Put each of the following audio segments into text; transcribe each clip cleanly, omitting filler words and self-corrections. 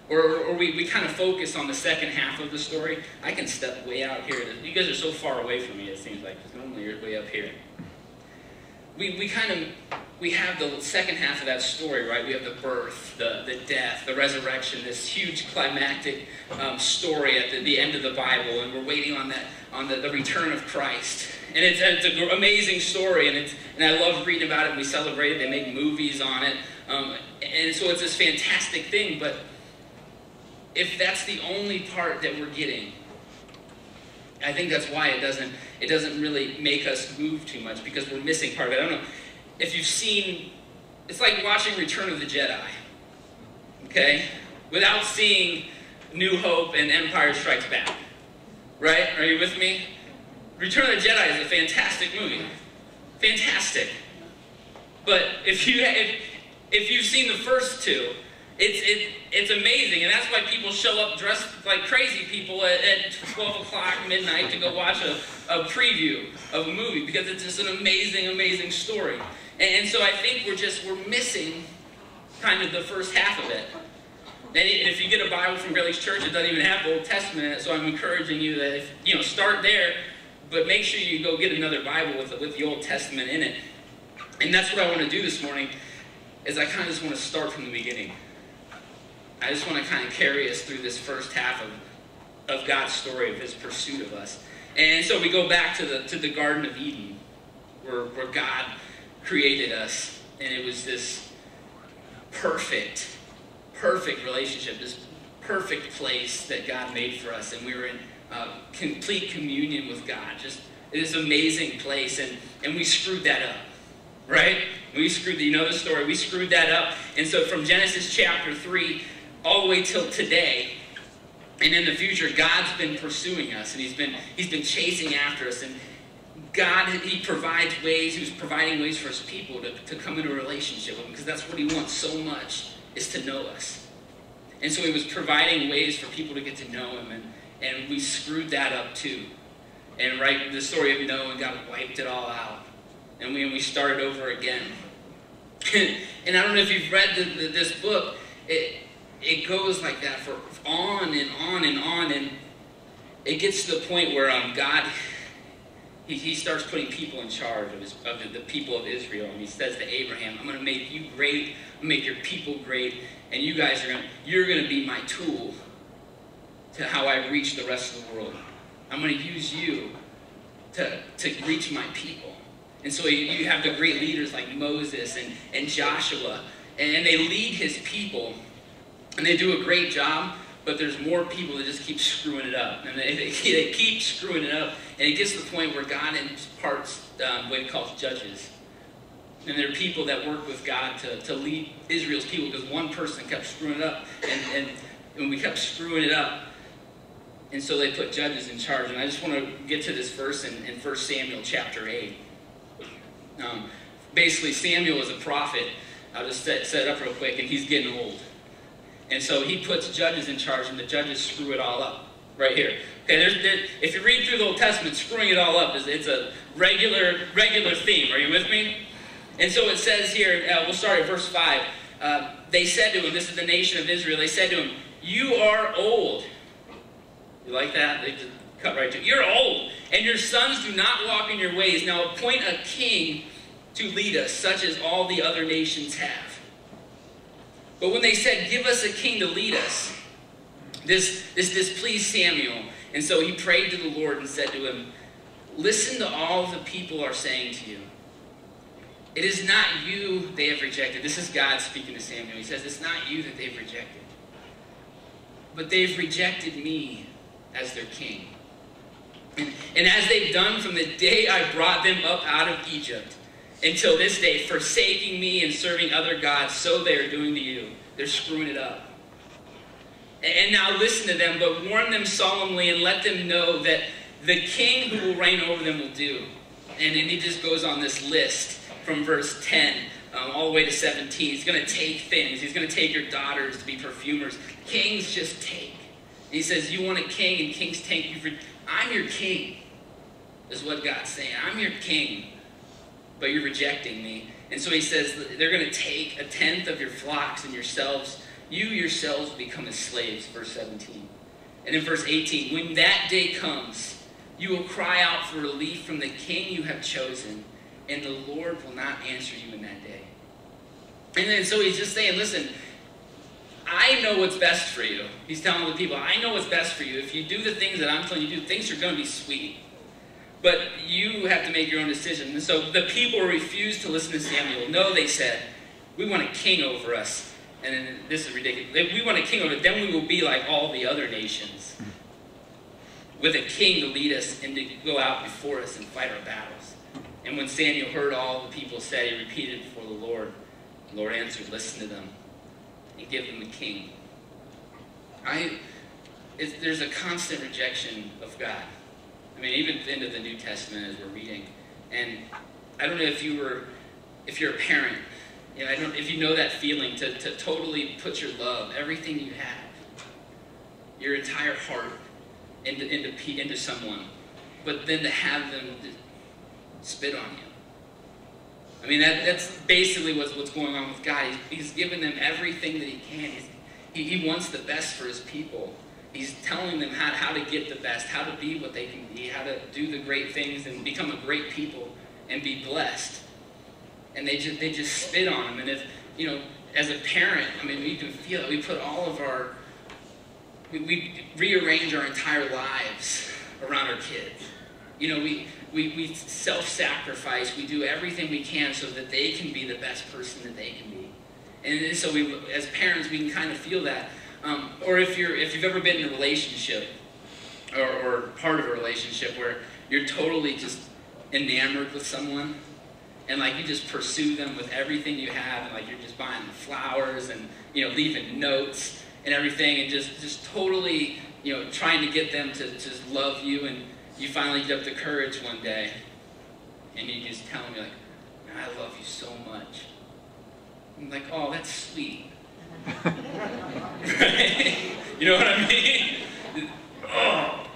Or we kind of focus on the second half of the story. I can step way out here. You guys are so far away from me, it seems like, because normally you're way up here. We have the second half of that story, right? We have the birth, the death, the resurrection, this huge climactic story at the end of the Bible, and we're waiting on the return of Christ. And it's an amazing story, and I love reading about it. We celebrate it. They make movies on it, and so it's this fantastic thing. But if that's the only part that we're getting, I think that's why it doesn't really make us move too much, because we're missing part of it. I don't know if you've seen, it's like watching Return of the Jedi, okay? Without seeing New Hope and Empire Strikes Back, right? Are you with me? Return of the Jedi is a fantastic movie. Fantastic. But if you've seen the first two, it's amazing, and that's why people show up dressed like crazy people at 12 o'clock midnight to go watch a preview of a movie, because it's just an amazing, amazing story. And so I think we're missing kind of the first half of it. And if you get a Bible from Grace Church, it doesn't even have the Old Testament in it, so I'm encouraging you that start there, but make sure you go get another Bible with the Old Testament in it. And that's what I want to do this morning, is I kind of just want to start from the beginning. I just want to kind of carry us through this first half of God's story, of his pursuit of us. And so we go back to the Garden of Eden, where God created us, and it was this perfect relationship, this perfect place that God made for us, and we were in complete communion with God. Just this amazing place, and we screwed that up, right? We screwed, the story, we screwed that up. And so from Genesis chapter 3 all the way till today, and in the future, God's been pursuing us, and he's been chasing after us, and God, he provides ways, he was providing ways for his people to come into a relationship with him, because that's what he wants so much, is to know us. And so he was providing ways for people to get to know him, and we screwed that up too. And right, the story of Noah, God wiped it all out, and we started over again. And I don't know if you've read this book, it goes like that for on and on and on, and it gets to the point where God, he starts putting people in charge of the people of Israel, and he says to Abraham, I'm going to make you great, I'm going to make your people great, and you guys you're going to be my tool to how I reach the rest of the world. I'm going to use you to reach my people. And so you have the great leaders like Moses and Joshua, and they lead his people, and they do a great job, but there's more people that just keep screwing it up. And they keep screwing it up, and it gets to the point where God imparts what he calls judges. And there are people that work with God to lead Israel's people, because one person kept screwing it up, and we kept screwing it up. And so they put judges in charge. And I just want to get to this verse in 1 Samuel chapter 8. Basically, Samuel is a prophet. I'll just set it up real quick, and he's getting old. And so he puts judges in charge, and the judges screw it all up right here. Okay, if you read through the Old Testament, screwing it all up it's a regular theme. Are you with me? And so it says here, we'll start at verse 5. They said to him, this is the nation of Israel, they said to him, you are old. You like that? They just cut right to it. You're old, and your sons do not walk in your ways. Now appoint a king to lead us, such as all the other nations have. But when they said, give us a king to lead us, this displeased Samuel. And so he prayed to the Lord and said to him, listen to all the people are saying to you. It is not you they have rejected. This is God speaking to Samuel. He says, it's not you that they've rejected, but they've rejected me as their king. And as they've done from the day I brought them up out of Egypt until this day, forsaking me and serving other gods, so they are doing to you. They're screwing it up. And now listen to them, but warn them solemnly and let them know that the king who will reign over them will do. And then he just goes on this list from verse 10 all the way to 17. He's going to take things. He's going to take your daughters to be perfumers. Kings just take. And he says, you want a king, and kings take you for... I'm your king, is what God's saying. I'm your king, but you're rejecting me. And so he says they're going to take 1/10 of your flocks and yourselves you yourselves will become as slaves, verse 17. And in verse 18, when that day comes, you will cry out for relief from the king you have chosen, and the Lord will not answer you in that day. And then so he's just saying, listen, I know what's best for you. He's telling the people, I know what's best for you. If you do the things that I'm telling you to do, things are going to be sweet. But you have to make your own decision. And so the people refused to listen to Samuel. No, they said, we want a king over us. And then, this is ridiculous. If we want a king over us, then we will be like all the other nations, with a king to lead us and to go out before us and fight our battles. And when Samuel heard all the people say, he repeated before the Lord. The Lord answered, listen to them and give them a king. There's a constant rejection of God. I mean, even into the New Testament as we're reading. And I don't know if you're a parent, you know, if you know that feeling to totally put your love, everything you have, your entire heart into someone, but then to have them spit on you. I mean, that's basically what's going on with God. He's given them everything that he can. He wants the best for his people. He's telling them how to get the best, how to be what they can be, how to do the great things and become a great people and be blessed. And they just spit on him. And if, you know, as a parent, I mean, we can feel it. We put all of we rearrange our entire lives around our kids. You know, we self-sacrifice. We do everything we can so that they can be the best person that they can be. And so as parents, we can kind of feel that. Or if you've ever been in a relationship or part of a relationship where you're totally just enamored with someone, and like you just pursue them with everything you have, and like you're just buying them flowers and, you know, leaving notes and everything, and just totally, you know, trying to get them to just love you, and you finally get up the courage one day and you just tell them, you're like, I love you so much. I'm like, oh, that's sweet. Right? You know what I mean? Oh,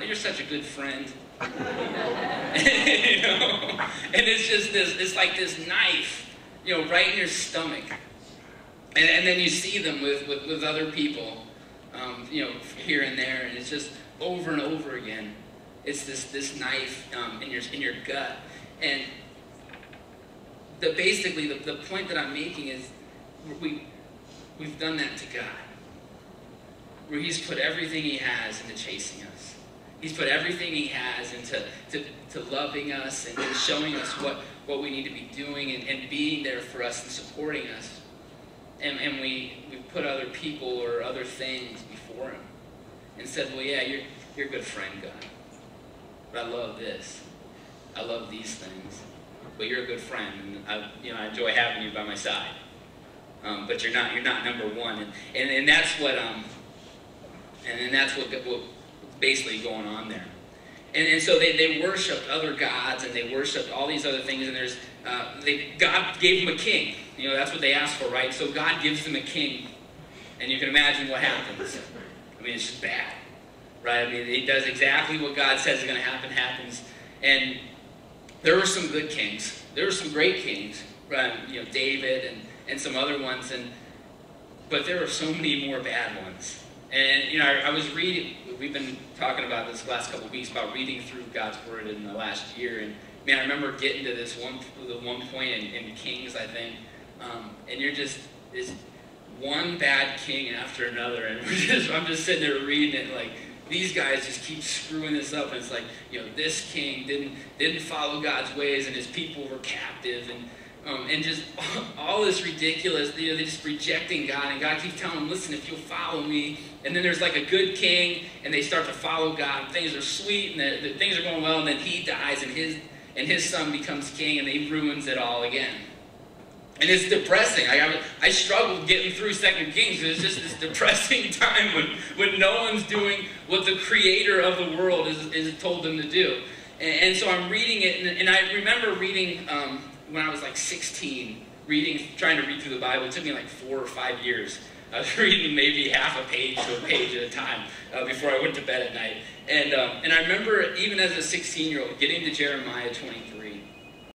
you're such a good friend. You know? And it's just it's like this knife, you know, right in your stomach. And then you see them with other people, you know, here and there, and it's just over and over again. It's this knife in your gut. And basically the point that I'm making is we've done that to God, where he's put everything he has into chasing us. He's put everything he has into to loving us and showing us what we need to be doing and being there for us and supporting us. And we put other people or other things before him and said, well, yeah, you're a good friend, God, but I love this. I love these things. But you're a good friend, and I enjoy having you by my side. But you're not number one, and that's what what's basically going on there. And so they worshipped other gods, and they worshipped all these other things. And God gave them a king. You know, that's what they asked for, right? So God gives them a king, and you can imagine what happens. I mean, it's just bad, right? I mean, he does exactly what God says is going to happens. And there were some good kings. There were some great kings, right? You know, David and some other ones, but there were so many more bad ones. And you know, I was reading. We've been talking about this the last couple of weeks about reading through God's Word in the last year, and man, I remember getting to the one point in Kings, I think, and you're just this one bad king after another, and I'm just sitting there reading it like, these guys just keep screwing this up, and it's like, you know, this king didn't follow God's ways, and his people were captive, and just all this ridiculous, you know, they're just rejecting God, and God keeps telling them, listen, if you'll follow me. And then there's like a good king, and they start to follow God, and things are sweet, and the things are going well, and then he dies, and his son becomes king, and he ruins it all again. And it's depressing. I struggled getting through 2 Kings. It's just this depressing time when no one's doing what the creator of the world is told them to do. And so I'm reading it, and I remember reading when I was like 16, trying to read through the Bible. It took me like 4 or 5 years. I was reading maybe half a page to a page at a time before I went to bed at night. And I remember, even as a 16-year-old, getting to Jeremiah 23.